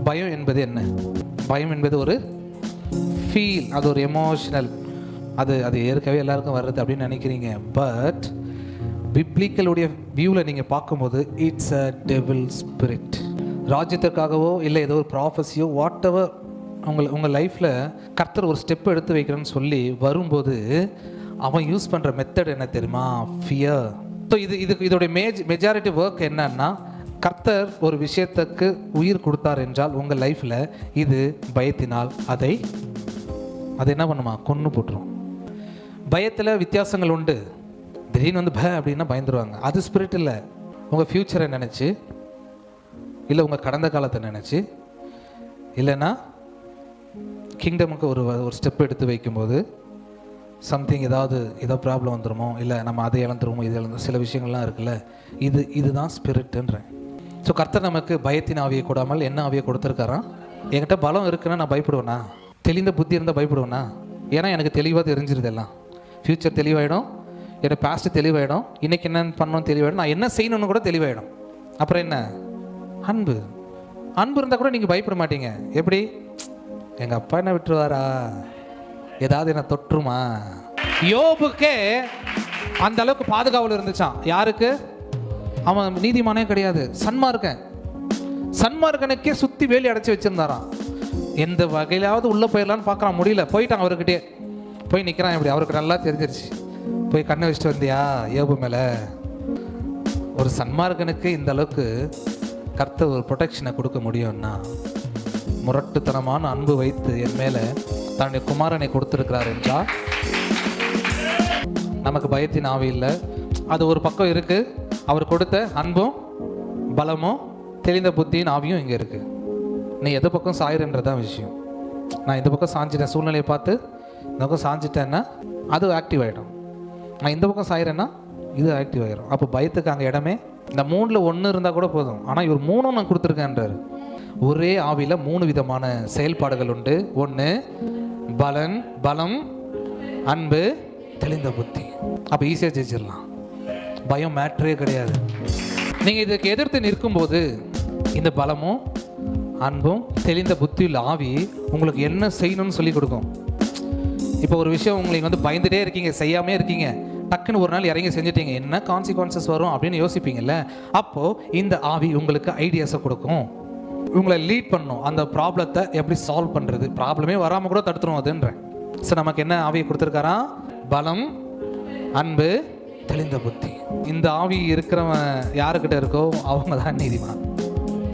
பயம் என்பது என்ன? பயம் என்பது ஒரு ஃபீல், அது ஒரு எமோஷனல், அது ஏற்கனவே எல்லாருக்கும் வர்றது அப்படின்னு நினைக்கிறீங்க. பட் பிப்ளிக்கலுடைய வியூவில் நீங்கள் பார்க்கும்போது இட்ஸ் அ டெவில் ஸ்பிரிட். ராஜ்யத்திற்காகவோ இல்லை ஏதோ ஒரு ப்ராஃபஸியோ வாட் எவர் உங்கள் லைஃப்பில் கர்த்தர் ஒரு ஸ்டெப் எடுத்து வைக்கிறேன்னு சொல்லி வரும்போது அவன் யூஸ் பண்ணுற மெத்தட் என்ன தெரியுமா? ஃபியர். ஸோ இதோடைய மெஜாரிட்டி ஒர்க் என்னன்னா, கர்த்தர் ஒரு விஷயத்துக்கு உயிர் கொடுத்தார் என்றால் உங்கள் லைஃப்பில் இது பயத்தினால் அதை என்ன பண்ணுமா? கொன்று போட்டுரும். பயத்தில் வித்தியாசங்கள் உண்டு. திடீர்னு வந்து அப்படின்னா பயந்துருவாங்க. அது ஸ்பிரிட் இல்லை. உங்கள் ஃப்யூச்சரை நினச்சி, இல்லை உங்கள் கடந்த காலத்தை நினச்சி, இல்லைன்னா கிங்டமுக்கு ஒரு ஸ்டெப் எடுத்து வைக்கும்போது சம்திங் ஏதாவது ப்ராப்ளம் வந்துடுமோ, இல்லை நம்ம அதை இழந்துருமோ, இது இழந்து சில விஷயங்கள்லாம் இருக்குல்ல, இதுதான் ஸ்பிரிட்டுன்றேன். ஸோ கர்த்தர் நமக்கு பயத்தின் ஆவியை கொடாமல் என்ன ஆவியை கொடுத்துருக்காராம்? என்கிட்ட பலம் இருக்குன்னா நான் பயப்படுவேனா? தெளிந்த புத்தி இருந்தால் பயப்படுவேனா? ஏன்னா எனக்கு தெளிவாக தெரிஞ்சிருது. எல்லாம் ஃப்யூச்சர் தெளிவாயிடும், என்னோட பாஸ்ட் தெளிவாயிடும், இன்றைக்கி என்ன பண்ணணும் தெளிவாயிடும், நான் என்ன செய்யணும்னு கூட தெளிவாயிடும். அப்புறம் என்ன? அன்பு இருந்தால் கூட நீங்கள் பயப்பட மாட்டீங்க. எப்படி? எங்கள் அப்பா என்ன விட்டுருவாரா? ஏதாவது என்ன தொற்றுமா? யோபுக்கே அந்த அளவுக்கு பாதுகாவல் இருந்துச்சான். யாருக்கு? அவன் நீதிமானே கிடையாது, சன்மார்க்கனுக்கே சுற்றி வேலி அடைச்சி வச்சிருந்தாராம். எந்த வகையிலாவது உள்ளே போயிடலான்னு பார்க்குறான், முடியல. போயிட்டான், அவர்கிட்டே போய் நிற்கிறான். இப்படி அவருக்கு நல்லா தெரிஞ்சிருச்சு. போய் கண்ணை வச்சுட்டு வந்தியா யோபு மேலே? ஒரு சன்மார்க்கனுக்கு இந்த அளவுக்கு கர்த்தர் ஒரு ப்ரொடெக்ஷனை கொடுக்க முடியும்னா, முரட்டுத்தனமான அன்பு வைத்து என் மேலே தன்னுடைய குமாரனை கொடுத்துருக்கிறார் என்றால் நமக்கு பயத்தின் ஆவி இல்லை. அது ஒரு பக்கம் இருக்குது. அவர் கொடுத்த அன்பும் பலமும் தெளிந்த புத்தியின் ஆவியும் இங்கே இருக்குது. நீ எது பக்கம் சாயிறன்றதான் விஷயம். நான் இந்த பக்கம் சாஞ்சிட்டேன், சூழ்நிலையை பார்த்து இந்த பக்கம் சாஞ்சிட்டேன்னா அது ஆக்டிவ் ஆகிடும். நான் இந்த பக்கம் சாயிறேன்னா இது ஆக்டிவ் ஆகிடும். அப்போ பயத்துக்கு அங்கே இடமே. இந்த 3ல் 1 இருந்தால் கூட போதும். ஆனால் இவர் 3ம் நான் கொடுத்துருக்கேன்றார். ஒரே ஆவியில் 3 விதமான செயல்பாடுகள் உண்டு. 1 பலம், அன்பு, தெளிந்த புத்தி. அப்போ ஈஸியாக ஜெயிச்சிடலாம். பயம் மேட்ரே கிடையாது. நீங்கள் இதுக்கு எதிர்த்து நிற்கும்போது இந்த பலமும் அன்பும் தெளிந்த புத்தியில் ஆவி உங்களுக்கு என்ன செய்யணும்னு சொல்லி கொடுக்கும். இப்போ ஒரு விஷயம் உங்களுக்கு வந்து பயந்துட்டே இருக்கீங்க, செய்யாமே இருக்கீங்க, டக்குன்னு ஒரு நாள் இறங்கி செஞ்சுட்டீங்க, என்ன கான்சிக்வன்சஸ் வரும் அப்படின்னு யோசிப்பீங்கல்ல. அப்போது இந்த ஆவி உங்களுக்கு ஐடியாஸை கொடுக்கும், உங்களை லீட் பண்ணும். அந்த ப்ராப்ளத்தை எப்படி சால்வ் பண்ணுறது, ப்ராப்ளமே வராமல் கூட தடுத்துரும் அதுன்றேன். ஸோ நமக்கு என்ன ஆவியை கொடுத்துருக்காரா? பலம், அன்பு, தெளிந்த புத்தி. இந்த ஆவி இருக்கிறவன் யாருக்கிட்ட இருக்கோ அவங்க தான் நீதிமான்.